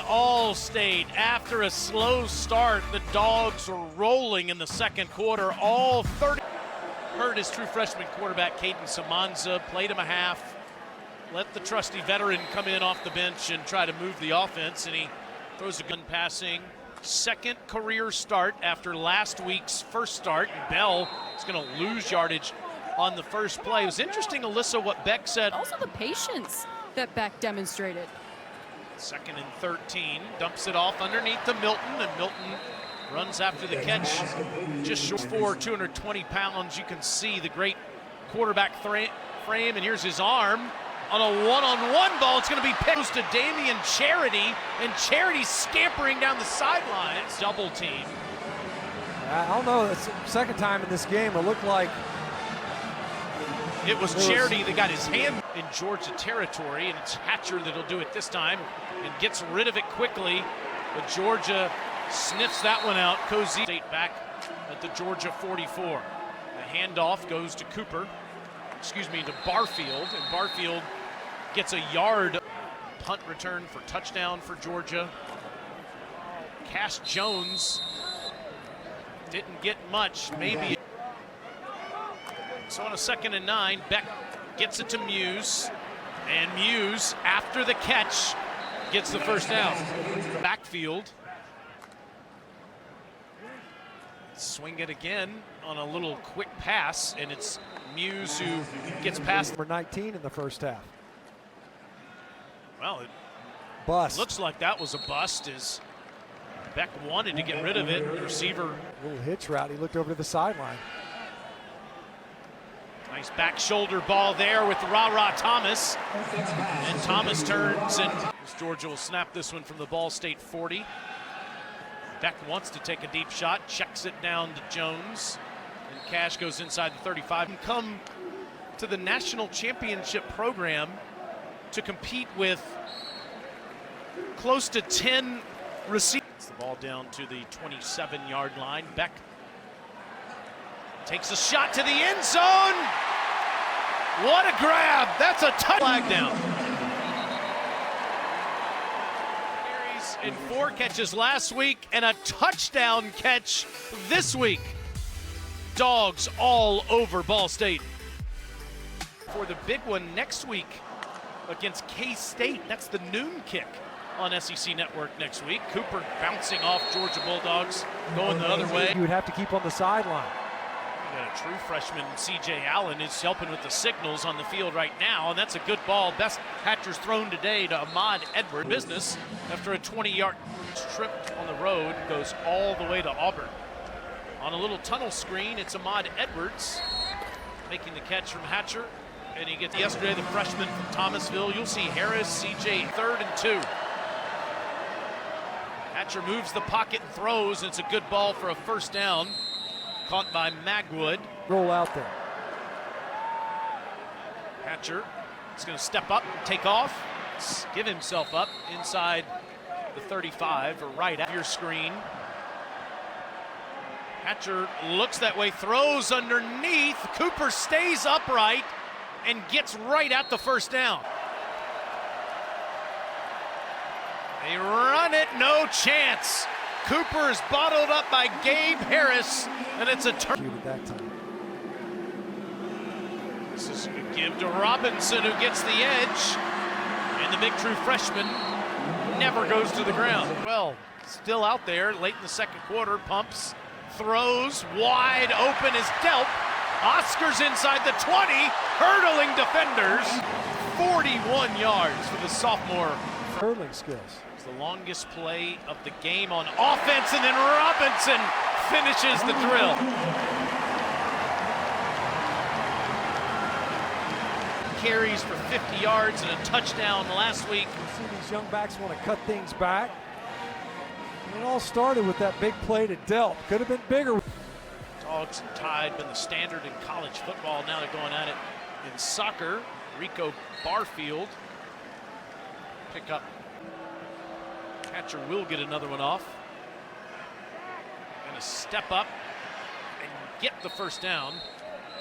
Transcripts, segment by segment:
All-State. After a slow start, the Dogs were rolling in the second quarter. All 30. Heard his true freshman quarterback, Caden Samanza, played him a half. Let the trusty veteran come in off the bench and try to move the offense, and he throws a gun passing. Second career start after last week's first start. Bell is going to lose yardage on the first play. It was interesting, Alyssa, what Beck said. Also the patience that Beck demonstrated. Second and 13, dumps it off underneath to Milton, and Milton runs after the catch. Just short for 220 pounds. You can see the great quarterback frame, and here's his arm. On a one-on-one ball, it's going to be picked to Damian Charity, and Charity scampering down the sidelines. Double team. I don't know, it's the second time in this game. It looked like it was Charity that got his hand in Georgia territory, and it's Hatcher that'll do it this time and gets rid of it quickly. But Georgia sniffs that one out. Cozy State back at the Georgia 44. The handoff goes to to Barfield, and Barfield gets a yard. Punt return for touchdown for Georgia. Cash Jones didn't get much, maybe. So on a 2nd and 9, Beck gets it to Muse, and Muse, after the catch, gets the first down. Backfield. Swing it again on a little quick pass, and it's Muse who gets past. Number 19 in the first half. Well, it bust. Looks like that was a bust, as Beck wanted to get rid of it. The receiver. A little hitch route. He looked over to the sideline. Nice back shoulder ball there with Ra Thomas. And Thomas turns, and Georgia will snap this one from the Ball State 40. Beck wants to take a deep shot, checks it down to Jones, and Cash goes inside the 35. And come to the national championship program to compete with close to 10 receivers. The ball down to the 27-yard line. Beck takes a shot to the end zone. What a grab. That's a flag down. Carries and 4 catches last week and a touchdown catch this week. Dogs all over Ball State. For the big one next week against K-State. That's the noon kick on SEC Network next week. Cooper bouncing off Georgia Bulldogs, going the other way. You would have to keep on the sideline. A true freshman, C.J. Allen, is helping with the signals on the field right now, and that's a good ball. Best Hatcher's thrown today to Ahmad Edwards. Business after a 20-yard trip on the road, goes all the way to Auburn. On a little tunnel screen, it's Ahmad Edwards making the catch from Hatcher, and he gets yesterday the freshman from Thomasville. You'll see Harris, C.J. 3rd and 2. Hatcher moves the pocket and throws, and it's a good ball for a first down. Caught by Magwood. Roll out there. Hatcher is going to step up and take off, give himself up inside the 35 or right at your screen. Hatcher looks that way, throws underneath. Cooper stays upright and gets right at the first down. They run it, no chance. Cooper is bottled up by Gabe Harris, and it's a turn. This is a give to Robinson, who gets the edge, and the big true freshman never goes to the ground. Well, still out there late in the second quarter, pumps, throws, wide open is dealt. Oscar's inside the 20, hurdling defenders. 41 yards for the sophomore. Hurdling skills. It's the longest play of the game on offense, and then Robinson finishes the drill. Carries for 50 yards and a touchdown last week. You see these young backs want to cut things back. And it all started with that big play to Delp. Could have been bigger. Dogs and Tide been the standard in college football. Now they're going at it in soccer. Rico Barfield pick up. Hatcher will get another one off. Going to step up and get the first down.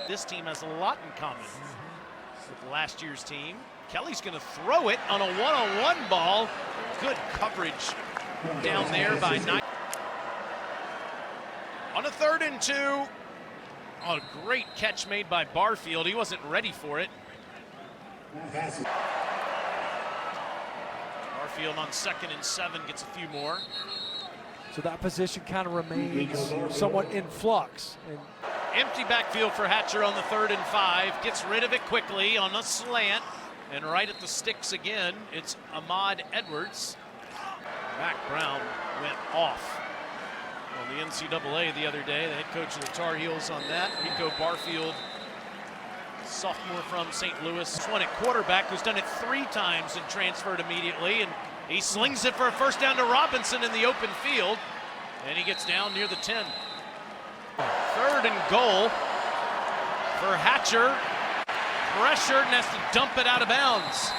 This team has a lot in common with last year's team. Kelly's going to throw it on a one-on-one ball. Good coverage down there by Knight. On a 3rd and 2. Oh, great catch made by Barfield. He wasn't ready for it. Barfield on 2nd and 7 gets a few more. So that position kind of remains somewhat in flux. And Empty backfield for Hatcher on the 3rd and 5. Gets rid of it quickly on a slant. And right at the sticks again, it's Ahmad Edwards. Mac Brown went off on the NCAA the other day. The head coach of the Tar Heels on that. Rico Barfield, sophomore from St. Louis. This one at quarterback, who's done it 3 times and transferred immediately. And he slings it for a first down to Robinson in the open field. And he gets down near the 10. 3rd and goal for Hatcher. Pressured and has to dump it out of bounds.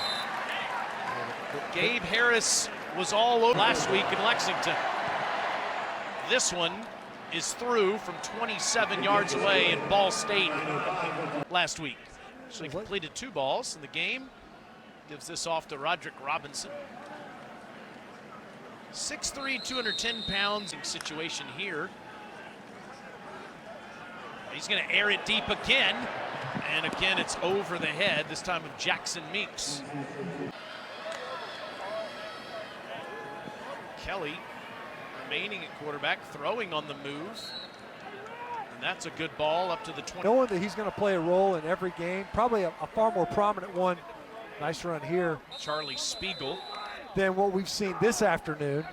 Gabe Harris was all over last week in Lexington. This one is through from 27 yards away in Ball State last week. So he completed 2 balls in the game. Gives this off to Roderick Robinson. 6'3", 210 pounds situation here. He's going to air it deep again. And again, it's over the head, this time of Jackson Meeks. Kelly remaining at quarterback, throwing on the move. And that's a good ball up to the 20. knowing that he's going to play a role in every game, probably a far more prominent one. Nice run here. Charlie Spiegel. Than what we've seen this afternoon.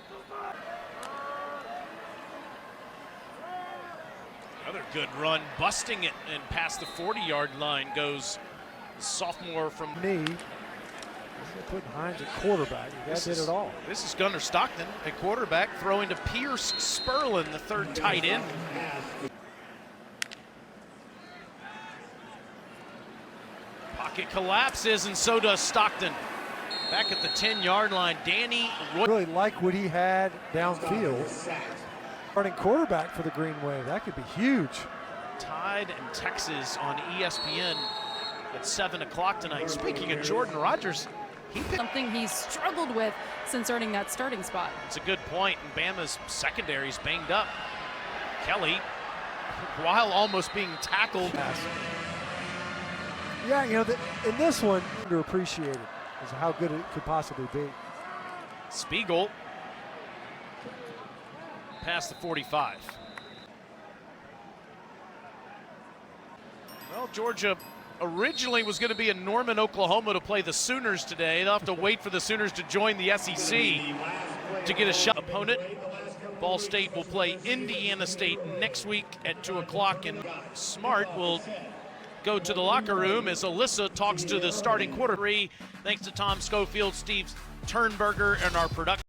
Another good run, busting it, and past the 40-yard line goes the sophomore from Knee. Putting Hines at quarterback. The guy did it all. This is Gunnar Stockton at quarterback, throwing to Pierce Sperlin, the 3rd tight end. Pocket collapses, and so does Stockton. Back at the 10-yard line, Danny Roy. Really like what he had downfield. Starting quarterback for the Green Wave. That could be huge. Tide and Texas on ESPN at 7 o'clock tonight. Speaking of Jordan Rogers, he picked Something he's struggled with since earning that starting spot. It's a good point, and Bama's secondary's banged up. Kelly, while almost being tackled. Yeah, you know, in this one, underappreciated is how good it could possibly be. Spiegel past the 45. Well, Georgia originally was going to be in Norman, Oklahoma to play the Sooners today. They'll have to wait for the Sooners to join the SEC to get a shot. Opponent, Ball State will play Indiana State next week at 2 o'clock, and Smart will go to the locker room as Alyssa talks to the starting quarterback. Thanks to Tom Schofield, Steve Turnberger, and our production.